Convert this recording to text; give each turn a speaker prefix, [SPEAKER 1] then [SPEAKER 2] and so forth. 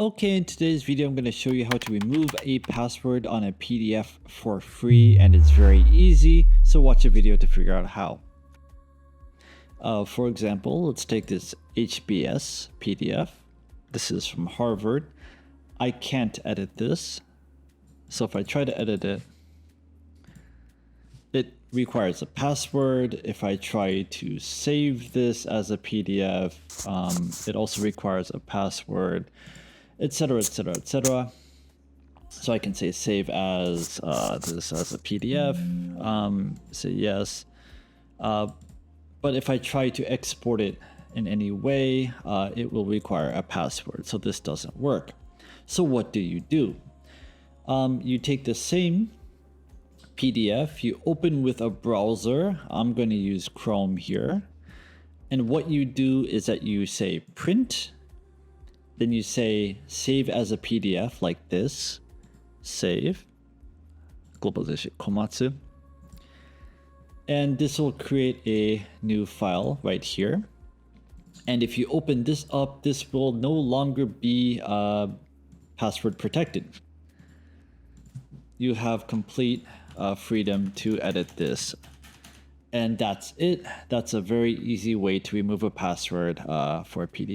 [SPEAKER 1] Okay, in today's video, I'm going to show you how to remove a password on a PDF for free, and it's very easy. So watch the video to figure out how. For example, let's take this HBS PDF. This is from Harvard. I can't edit this. So if I try to edit it, it requires a password. If I try to save this as a PDF, it also requires a password, etc., etc., etc. So I can say save as this as a PDF, say yes. But if I try to export it in any way, it will require a password. So this doesn't work. So what do? You take the same PDF, you open with a browser. I'm going to use Chrome here. And what you do is that you say print, then you say save as a PDF like this, save, globalization, komatsu. And this will create a new file right here. And if you open this up, this will no longer be password protected. You have complete freedom to edit this. And that's it. That's a very easy way to remove a password for a PDF.